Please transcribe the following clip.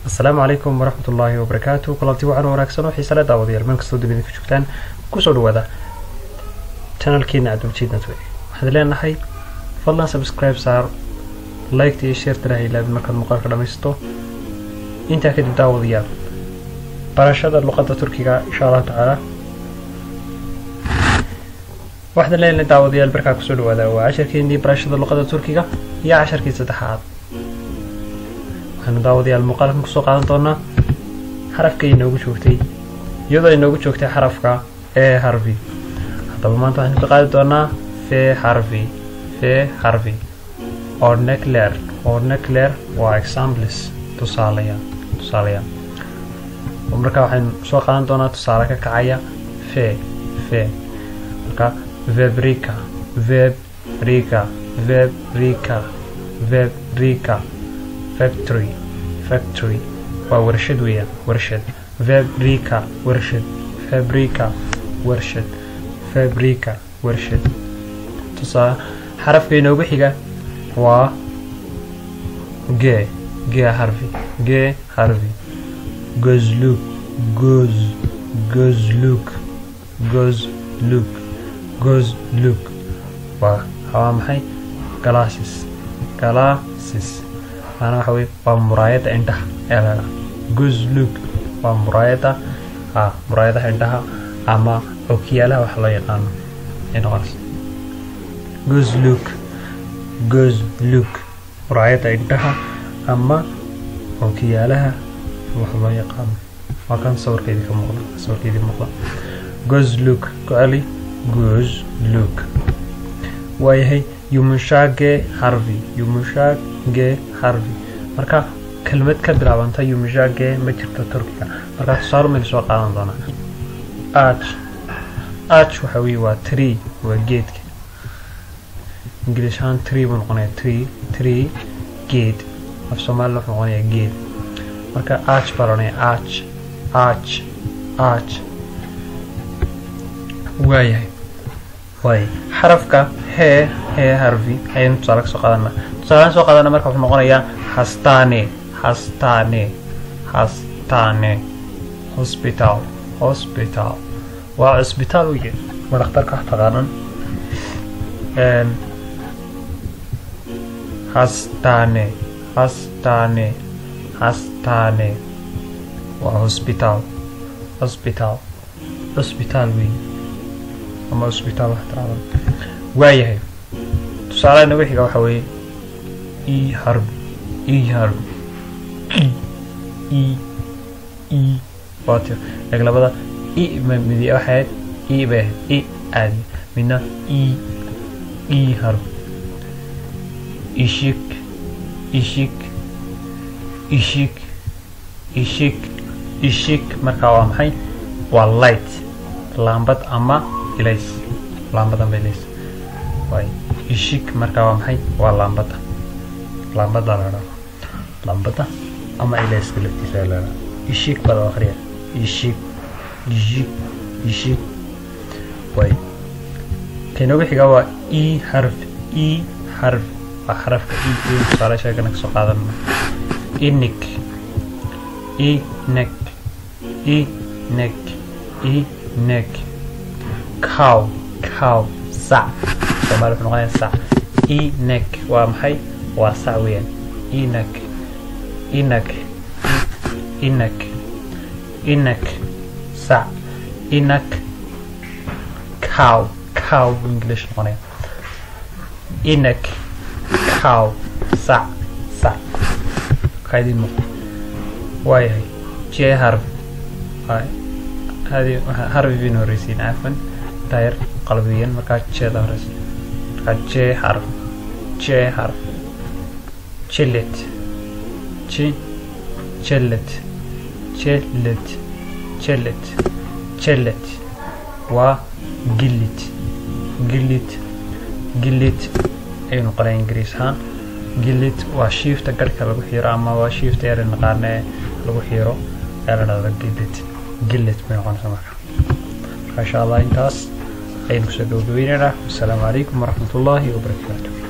السلام عليكم ورحمة الله وبركاته. كلامتي وعن wanaagsan oo xiiso leh daawadayaal meel kastoo dunida ku joogtaan ku soo dhawaada channelkeena Adubjiidnat way. waxaan leenahay fadlan subscribe saar, like iyo share tiraha ilaa markaad muuqaalka dhameysto. inta kadib daawadayaal barashada luqadda Turkiga insha Allah taala waxaan leenahay daawadayaal barka ku soo dhawaada waa casharkeennii barashada luqadda Turkiga iyo casharkii saddexaad. waxaan daawadayaal muuqaalkan ku soo qaadan doonaa xarafka inoogu joogtay iyadoo inoogu joogtay xarafka e harfi. haddaba maanta waxaan ka qaadi doonaa fe harfi ornekler waa examples tusaalayaal marka waxaan soo qaadan doonaa tusaale ka kacaya fe marka vebrika factory waa warshad weeyaan warshad. fabrica warshad. tusaale xarafka inoogu xiga waa g harfi gozluk waa maxay glasses أنا حوي بمراية عندها إلا جزلوك بمراية مراية عندها أما أوكيالها وحلا يقان إنه غرس جزلوك مراية عندها أما أوكيالها وحلا يقان ما كان صور كذي مغلا جزلوك قالي جزلوك وهي يمشاق harfi marka kelmad ka bilaabanta yumjage ma jirto Turkiga. marka tusaale meel soo qaadan doona arch waxa weey waa tree waa geedka English ahaan tree buu noqonayaa tree geed af Soomaali wuxuu noqonayaa geed. marka arch baranay arch way xarafka he harfi ayaan tusaale soo qaadanaa. tusaale soo qaadana marka wuxuu noqonayaa hastane hospital waa hospital weeye waa dhakhtarka taqaanan. hastane waa hospital weeye ama hospital wax taqaanan waayahay. tusaale nagu xiga waxa weeye e harfi waati laglabada e midi waxaad e baa e aadi midna e harfi ishik marka waa maxay waa light laambad ama ilays way ishik marka waa maxay waa laambada ama ilayska laftiisa la ishik baa akhriya ishik way keenoo xiga waa e harfi waa xarafka e tusaale sheegana ka soo qaadanna inek cow sac Soomaali wuxuu noqonayaa sac. inek waa maxay waa sac weeyaan inek sac cow English noqonaya inek cow sac qaydin mo waayahay j harfi هذه حرف بين هوريسين عفوا داير قلبيا مركز ج دارس مركز ج حرف chillet وجلت أي نقرأ إنجليزي ها جلت وشيف تقدر لو حيرة أما وشيف تيار نقارنه لو حيرة أنا جلت بينقون سماك. إن شاء الله إنتاس أي نكسر دوبيننا. السلام عليكم ورحمة الله وبركاته.